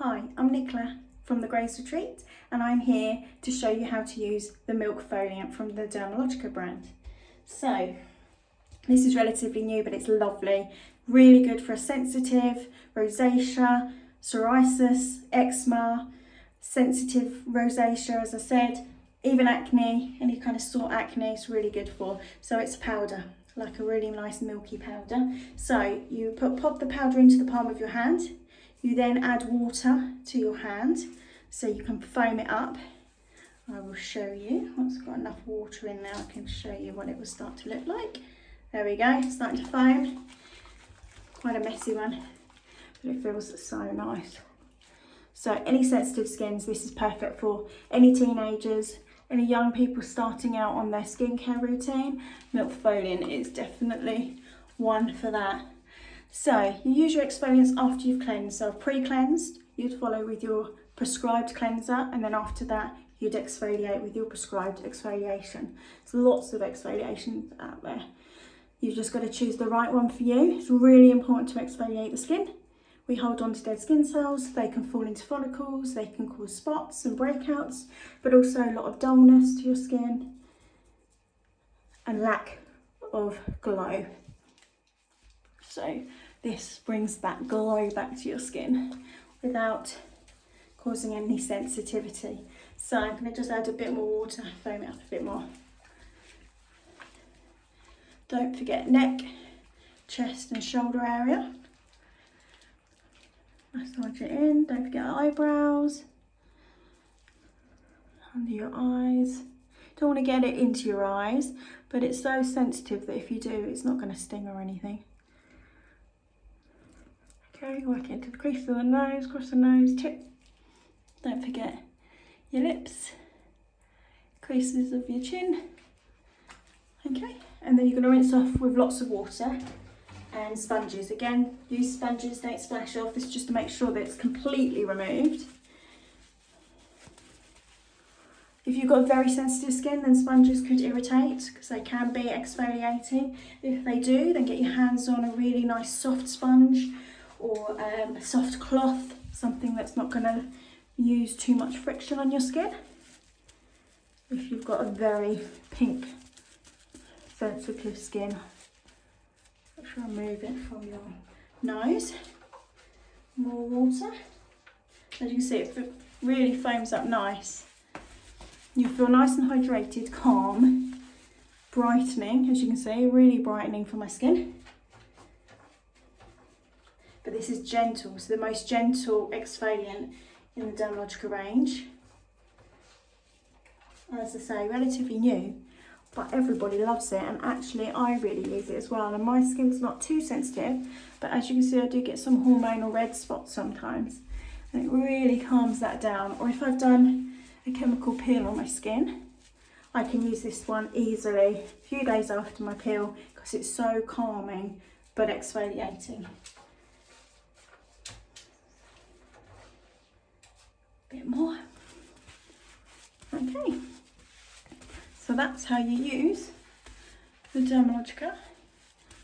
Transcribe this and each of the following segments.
Hi, I'm Nicola from the Grace Retreat, and I'm here to show you how to use the Milkfoliant from the Dermalogica brand. So this is relatively new, but it's lovely. Really good for a sensitive, rosacea, psoriasis, eczema, sensitive rosacea, as I said, even acne, any kind of sore acne, it's really good for. So it's powder, like a really nice milky powder. So you pop the powder into the palm of your hand. You then add water to your hand so you can foam it up. I will show you. Once I've got enough water in there, I can show you what it will start to look like. There we go, it's starting to foam. Quite a messy one, but it feels so nice. So any sensitive skins, this is perfect for. Any teenagers, any young people starting out on their skincare routine, Milkfoliant is definitely one for that. So you use your exfoliants after you've cleansed. So pre-cleansed, you'd follow with your prescribed cleanser, and then after that, you'd exfoliate with your prescribed exfoliation. There's lots of exfoliations out there. You've just got to choose the right one for you. It's really important to exfoliate the skin. We hold on to dead skin cells. They can fall into follicles. They can cause spots and breakouts, but also a lot of dullness to your skin and lack of glow. So this brings that glow back to your skin without causing any sensitivity. So I'm going to just add a bit more water, foam it up a bit more. Don't forget neck, chest and shoulder area. Massage it in. Don't forget eyebrows, under your eyes. Don't want to get it into your eyes, but it's so sensitive that if you do, it's not going to sting or anything. Okay, work it into the crease of the nose, across the nose tip. Don't forget your lips, creases of your chin. Okay, and then you're going to rinse off with lots of water and sponges. Again, use sponges, don't splash off. This is just to make sure that it's completely removed. If you've got very sensitive skin, then sponges could irritate because they can be exfoliating. If they do, then get your hands on a really nice soft sponge or a soft cloth, something that's not going to use too much friction on your skin. If you've got a very pink, sensitive skin, make sure I move it from your nose. More water. As you can see, it really foams up nice. You feel nice and hydrated, calm, brightening, as you can see, really brightening for my skin. But this is gentle, so the most gentle exfoliant in the Dermalogica range. As I say, relatively new, but everybody loves it, and actually I really use it as well. And my skin's not too sensitive, but as you can see, I do get some hormonal red spots sometimes, and it really calms that down. Or if I've done a chemical peel on my skin, I can use this one easily a few days after my peel because it's so calming but exfoliating. Bit more. Okay, so that's how you use the Dermalogica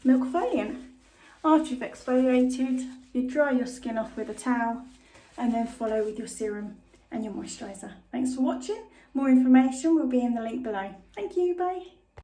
Milkfoliant. After you've exfoliated, you dry your skin off with a towel and then follow with your serum and your moisturiser. Thanks for watching. More information will be in the link below. Thank you, bye.